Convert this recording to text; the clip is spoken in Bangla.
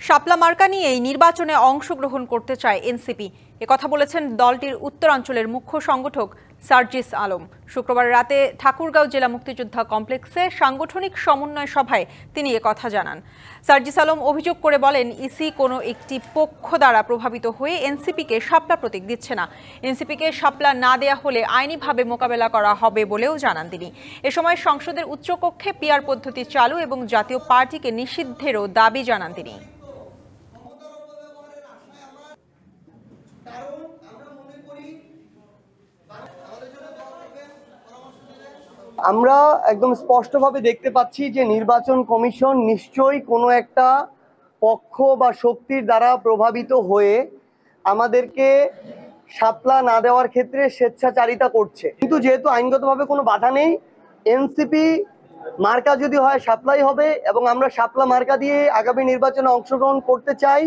শাপলা মার্কা নিয়েই নির্বাচনে অংশগ্রহণ করতে চায় এনসিপি। একথা বলেছেন দলটির উত্তরাঞ্চলের মুখ্য সংগঠক সার্জিস আলম। শুক্রবার রাতে ঠাকুরগাঁও জেলা মুক্তিযোদ্ধা কমপ্লেক্সে সাংগঠনিক সমন্বয় সভায় তিনি একথা জানান। সার্জিস আলম অভিযোগ করে বলেন, ইসি কোনো একটি পক্ষ দ্বারা প্রভাবিত হয়ে এনসিপিকে শাপলা প্রতীক দিচ্ছে না। এনসিপিকে শাপলা না দেয়া হলে আইনিভাবে মোকাবেলা করা হবে বলেও জানান তিনি। এ সময় সংসদের উচ্চকক্ষে পিআর পদ্ধতি চালু এবং জাতীয় পার্টিকে নিষিদ্ধেরও দাবি জানান তিনি। আমরা একদম স্পষ্টভাবে দেখতে পাচ্ছি যে নির্বাচন কমিশন নিশ্চয়ই কোনো একটা পক্ষ বা শক্তির দ্বারা প্রভাবিত হয়ে আমাদেরকে শাপলা না দেওয়ার ক্ষেত্রে স্বেচ্ছাচারিতা করছে। কিন্তু যেহেতু আইনগতভাবে কোনো বাধা নেই, এনসিপি মার্কা যদি হয় শাপলাই হবে এবং আমরা শাপলা মার্কা দিয়ে আগামী নির্বাচনে অংশগ্রহণ করতে চাই।